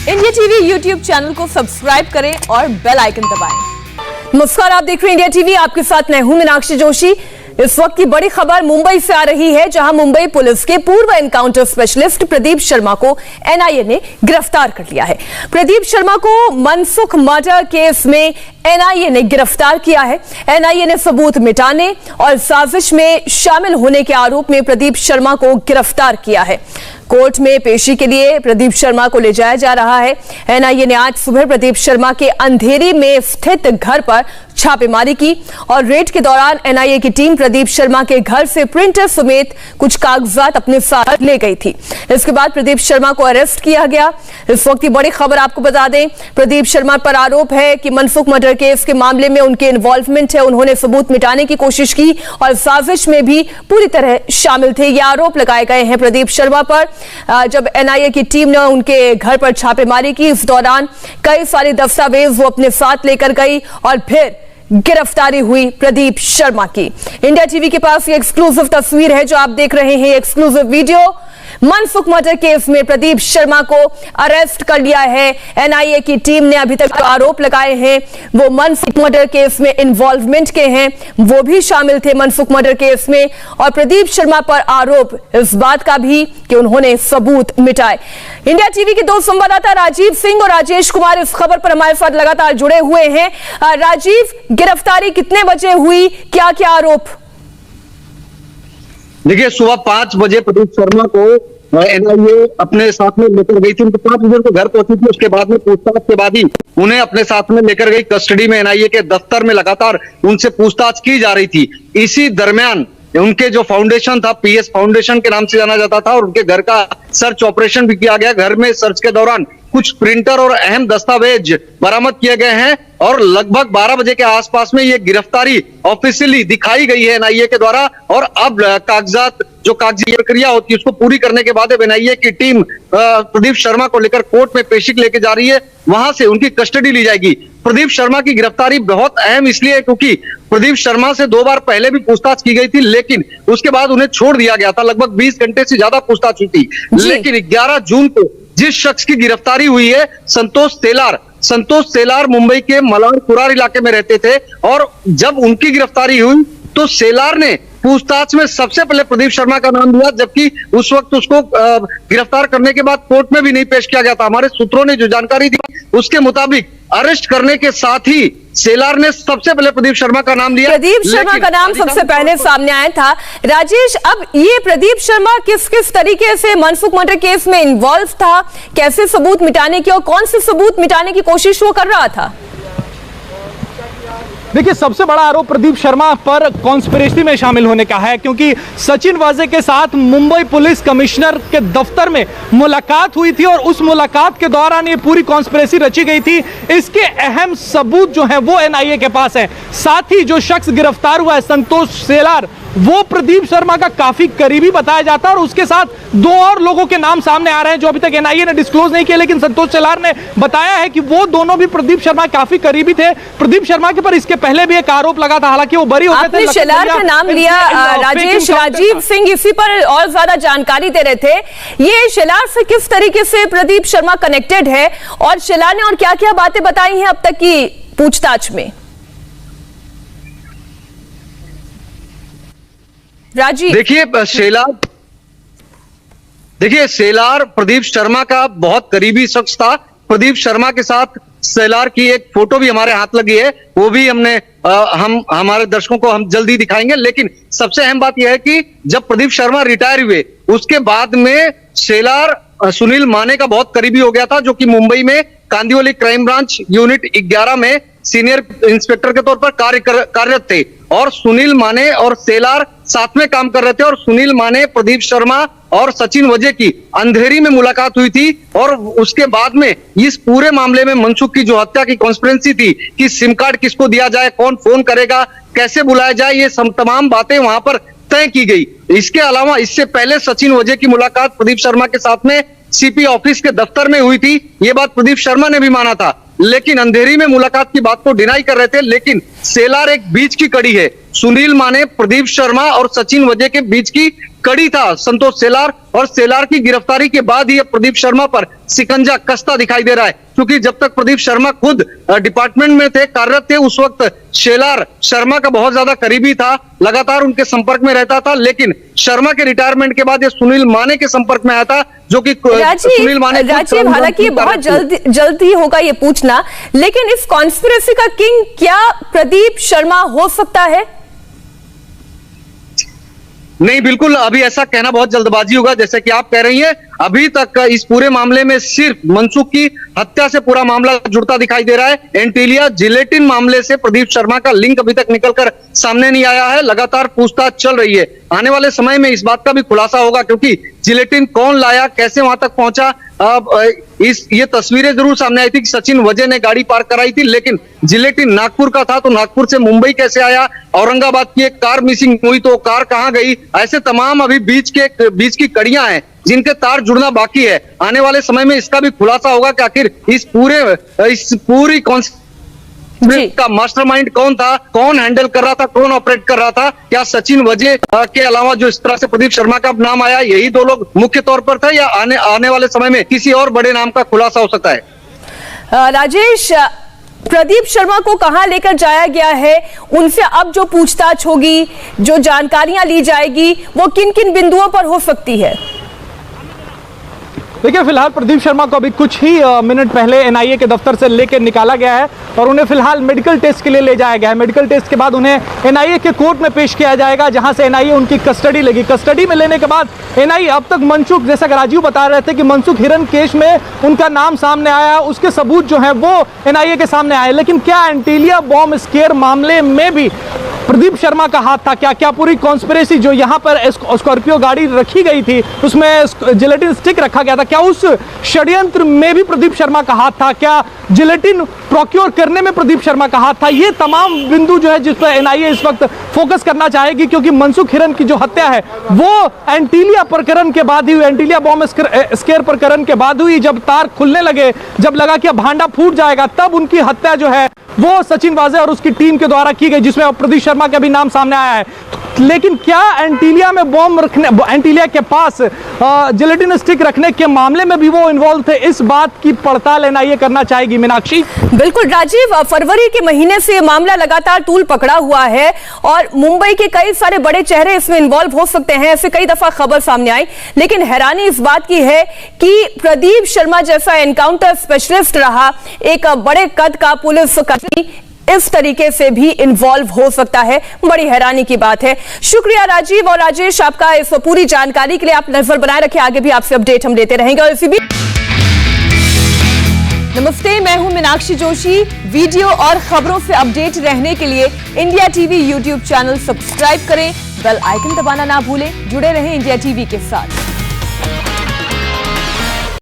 India TV YouTube channel को subscribe करें और बेल आइकन दबाएं। नमस्कार, आप देख रहे हैं इंडिया टीवी। आपके साथ मैं हूं मीनाक्षी जोशी। इस वक्त की बड़ी खबर मुंबई से आ रही है, जहां मुंबई पुलिस के पूर्व एनकाउंटर स्पेशलिस्ट प्रदीप शर्मा को एनआईए ने गिरफ्तार कर लिया है। प्रदीप शर्मा को मनसुख मर्डर केस में एनआईए ने गिरफ्तार किया है। एनआईए ने सबूत मिटाने और साजिश में शामिल होने के आरोप में प्रदीप शर्मा को गिरफ्तार किया है। कोर्ट में पेशी के लिए प्रदीप शर्मा को ले जाया जा रहा है। एनआईए ने आज सुबह प्रदीप शर्मा के अंधेरी में स्थित घर पर छापेमारी की और रेड के दौरान एनआईए की टीम प्रदीप शर्मा के घर से प्रिंटर समेत कुछ कागजात अपने साथ ले गई थी। इसके बाद प्रदीप शर्मा को अरेस्ट किया गया। इस वक्त की बड़ी खबर आपको बता दें, प्रदीप शर्मा पर आरोप है कि मनसुख मर्डर केस के मामले में उनके इन्वॉल्वमेंट है। उन्होंने सबूत मिटाने की कोशिश की और साजिश में भी पूरी तरह शामिल थे। ये आरोप लगाए गए हैं प्रदीप शर्मा पर। जब एनआईए की टीम ने उनके घर पर छापेमारी की, इस दौरान कई सारे दस्तावेज वो अपने साथ लेकर गई और फिर गिरफ्तारी हुई प्रदीप शर्मा की। इंडिया टीवी के पास ये एक्सक्लूसिव तस्वीर है जो आप देख रहे हैं, exclusive video. Mansukh murder case में प्रदीप शर्मा को अरेस्ट कर लिया है एनआईए की टीम ने। अभी तक आरोप लगाए हैं वो मनसुख मर्डर केस में इन्वॉल्वमेंट के हैं, वो भी शामिल थे मनसुख मर्डर केस में। और प्रदीप शर्मा पर आरोप इस बात का भी कि उन्होंने सबूत मिटाए। इंडिया टीवी के दो संवाददाता राजीव सिंह और राजेश कुमार इस खबर पर हमारे साथ लगातार जुड़े हुए हैं। राजीव, गिरफ्तारी कितने बजे हुई, क्या क्या आरोप? देखिए, सुबह 5 बजे प्रदीप शर्मा को एनआईए अपने साथ में लेकर गई थी। उनको 5 बजे को घर पहुंची थी। उसके बाद में पूछताछ के बाद ही उन्हें अपने साथ में लेकर गई कस्टडी में। एनआईए के दफ्तर में लगातार उनसे पूछताछ की जा रही थी। इसी दरमियान उनके जो फाउंडेशन था, पीएस फाउंडेशन के नाम से जाना जाता था, और उनके घर का सर्च ऑपरेशन भी किया गया। घर में सर्च के दौरान कुछ प्रिंटर और अहम दस्तावेज बरामद किए गए हैं और लगभग 12 बजे के आसपास में ये गिरफ्तारी ऑफिशियली दिखाई गई है एनआईए के द्वारा। और अब कागजात, जो कागजी प्रक्रिया होती है, उसको पूरी करने के बाद एनआईए की टीम प्रदीप शर्मा को लेकर कोर्ट में पेशी लेके जा रही है। वहां से उनकी कस्टडी ली जाएगी। प्रदीप शर्मा की गिरफ्तारी बहुत अहम इसलिए है क्योंकि प्रदीप शर्मा से 2 बार पहले भी पूछताछ की गई थी, लेकिन उसके बाद उन्हें छोड़ दिया गया था। लगभग 20 घंटे से ज्यादा पूछताछ हुई थी। लेकिन 11 जून को जिस शख्स की गिरफ्तारी हुई है, संतोष सेलार मुंबई के मलाड कुरार इलाके में रहते थे। और जब उनकी गिरफ्तारी हुई तो सेलार ने पूछताछ में सबसे पहले प्रदीप शर्मा का नाम लिया, जबकि उस वक्त उसको गिरफ्तार करने के बाद कोर्ट में भी नहीं पेश किया गया था। हमारे सूत्रों ने जो जानकारी दी उसके मुताबिक अरेस्ट करने के साथ ही सेलार ने सबसे पहले प्रदीप शर्मा का नाम लिया। प्रदीप शर्मा का नाम सबसे पहले सामने आया था। राजेश, अब ये प्रदीप शर्मा किस किस तरीके से मनसुख मर्डर केस में इन्वॉल्व था, कैसे सबूत मिटाने की और कौन से सबूत मिटाने की कोशिश वो कर रहा था? देखिए, सबसे बड़ा आरोप प्रदीप शर्मा पर कॉन्स्पिरेसी में शामिल होने का है, क्योंकि सचिन वाजे के साथ मुंबई पुलिस कमिश्नर के दफ्तर में मुलाकात हुई थी और उस मुलाकात के दौरान ये पूरी कॉन्स्पिरेसी रची गई थी। इसके अहम सबूत जो हैं वो एनआईए के पास हैं। साथ ही जो शख्स गिरफ्तार हुआ है संतोष सेलार, वो प्रदीप शर्मा का काफी करीबी बताया जाता है। और उसके साथ 2 और लोगों के नाम सामने आ रहे हैं जो अभी तक एनआईए ने डिस्क्लोज नहीं किया, लेकिन संतोष सेलार ने बताया है कि वो दोनों भी प्रदीप शर्मा काफी करीबी थे। प्रदीप शर्मा के पर इसके पहले भी एक आरोप लगा था, हालांकि वो बरी हो गए थे। आपने सेलार का नाम लिया राजेश, राजीव सिंह इसी पर और ज्यादा जानकारी दे रहे थे। ये सेलार से किस तरीके से प्रदीप शर्मा कनेक्टेड है और सेलार ने और क्या क्या बातें बताई हैं अब तक की पूछताछ में? राजीव, देखिए सेलार प्रदीप शर्मा का बहुत करीबी शख्स था। प्रदीप शर्मा के साथ सेलार की एक फोटो भी हमारे हाथ लगी है, वो भी हमारे दर्शकों को हम जल्दी दिखाएंगे। लेकिन सबसे अहम बात यह है कि जब प्रदीप शर्मा रिटायर हुए उसके बाद में सेलार सुनील माने का बहुत करीबी हो गया था, जो कि मुंबई में कांदिवली क्राइम ब्रांच यूनिट 11 में सीनियर इंस्पेक्टर के तौर पर कार्यरत थे। और सुनील माने और सेलार साथ में काम कर रहे थे। और सुनील माने, प्रदीप शर्मा और सचिन वजे की अंधेरी में मुलाकात हुई थी। और उसके बाद में इस पूरे मामले में मनसुख की जो हत्या की कॉन्स्पिरेसी थी कि सिम कार्ड किसको दिया जाए, कौन फोन करेगा, कैसे बुलाया जाए, ये तमाम बातें वहां पर तय की गई। इसके अलावा इससे पहले सचिन वजे की मुलाकात प्रदीप शर्मा के साथ में सीपी ऑफिस के दफ्तर में हुई थी। ये बात प्रदीप शर्मा ने भी माना था, लेकिन अंधेरी में मुलाकात की बात को डिनाई कर रहे थे। लेकिन सेलार एक बीच की कड़ी है। सुनील माने, प्रदीप शर्मा और सचिन वजे के बीच की कड़ी था संतोष सेलार, और सेलार की गिरफ्तारी के बाद ही प्रदीप शर्मा पर शिकंजा कसता दिखाई दे रहा है। क्योंकि जब तक प्रदीप शर्मा खुद डिपार्टमेंट में थे, कार्यरत थे, उस वक्त सेलार शर्मा का बहुत ज्यादा करीबी था, लगातार उनके संपर्क में रहता था। लेकिन शर्मा के रिटायरमेंट के बाद ये सुनील माने के संपर्क में आया था, जो कि सुनील माने राजीव, हालांकि बहुत जल्दी होगा ये पूछना, लेकिन इस कॉन्स्पिरेसी का किंग क्या प्रदीप शर्मा हो सकता है? नहीं, बिल्कुल अभी ऐसा कहना बहुत जल्दबाजी होगा। जैसे कि आप कह रही हैं, अभी तक इस पूरे मामले में सिर्फ मनसुख की हत्या से पूरा मामला जुड़ता दिखाई दे रहा है। एंटीलिया जिलेटिन मामले से प्रदीप शर्मा का लिंक अभी तक निकलकर सामने नहीं आया है। लगातार पूछताछ चल रही है। आने वाले समय में इस बात का भी खुलासा होगा, क्योंकि जिलेटिन कौन लाया, कैसे वहां तक पहुंचा। ये तस्वीरें जरूर सामने आई थी कि सचिन वजे ने गाड़ी पार्क कराई थी, लेकिन जिलेटिन नागपुर का था, तो नागपुर से मुंबई कैसे आया। औरंगाबाद की एक कार मिसिंग हुई, तो कार कहां गई। ऐसे तमाम अभी बीच की कड़ियां हैं जिनके तार जुड़ना बाकी है। आने वाले समय में इसका भी खुलासा होगा कि आखिर इस पूरी का मास्टरमाइंड कौन था, कौन हैंडल कर रहा था, कौन ऑपरेट कर रहा था। क्या सचिन वजे के अलावा जो इस तरह से प्रदीप शर्मा का नाम आया, यही दो लोग मुख्य तौर पर थे, या आने वाले समय में किसी और बड़े नाम का खुलासा हो सकता है? राजेश, प्रदीप शर्मा को कहां लेकर जाया गया है, उनसे अब जो पूछताछ होगी, जो जानकारियां ली जाएगी, वो किन किन बिंदुओं पर हो सकती है? देखिए, फिलहाल प्रदीप शर्मा को अभी कुछ ही मिनट पहले एनआईए के दफ्तर से लेकर निकाला गया है और उन्हें फिलहाल मेडिकल टेस्ट के लिए ले जाया गया है। मेडिकल टेस्ट के बाद उन्हें एनआईए के कोर्ट में पेश किया जाएगा, जहां से एनआईए उनकी कस्टडी लेगी। कस्टडी में लेने के बाद एनआईए, अब तक मनसुख, जैसा कि राजीव बता रहे थे कि मनसुख हिरन केस में उनका नाम सामने आया, उसके सबूत जो है वो एनआईए के सामने आए। लेकिन क्या एंटीलिया बॉम्ब स्केयर मामले में भी प्रदीप शर्मा का हाथ था? क्या पूरी कॉन्स्पिरेसी, जो यहाँ पर स्कॉर्पियो गाड़ी रखी गई थी, उसमें जिलेटिन स्टिक रखा गया था, क्या उस षड्यंत्र में भी प्रदीप शर्मा का हाथ था? क्या जिलेटिन प्रोक्योर करने में प्रदीप शर्मा का हाथ था? ये तमाम बिंदु जो है जिस पर एनआईए इस वक्त फोकस करना चाहेगी, क्योंकि मनसुख हिरन की जो हत्या है वो एंटीलिया प्रकरण के बाद ही हुई, एंटीलिया बॉम्ब स्केयर प्रकरण के बाद हुई। जब तार खुलने लगे, जब लगा कि अब भांडा फूट जाएगा, तब उनकी हत्या जो है वो सचिन वाजे और उसकी टीम के द्वारा की गई, जिसमें प्रदीप शर्मा का भी नाम सामने आया है। लेकिन क्या एंटीलिया में बॉम्ब रखने, एंटीलिया के पास जिलेटिन स्टिक रखने के मामले में भी वो इन्वॉल्व थे? इस बात की पड़ताल एनआईए करना चाहेगी। मीनाक्षी? बिल्कुल राजीव, फरवरी के महीने से मामला लगातार तूल पकड़ा हुआ है और मुंबई के कई सारे बड़े चेहरे इसमें इन्वॉल्व हो सकते हैं, ऐसे कई दफा खबर सामने आई। लेकिन हैरानी इस बात की है कि प्रदीप शर्मा जैसा एनकाउंटर स्पेशलिस्ट रहा, एक बड़े कद का पुलिस कर्मी, इस तरीके से भी इन्वॉल्व हो सकता है। बड़ी हैरानी की बात है। शुक्रिया राजीव और राजेश आपका इस पूरी जानकारी के लिए। आप नजर बनाए रखें, आगे भी आपसे अपडेट हम लेते रहेंगे। और इसी बीच नमस्ते, मैं हूं मीनाक्षी जोशी। वीडियो और खबरों से अपडेट रहने के लिए India TV YouTube channel subscribe करें, बेल आइकन दबाना ना भूलें। जुड़े रहें इंडिया टीवी के साथ।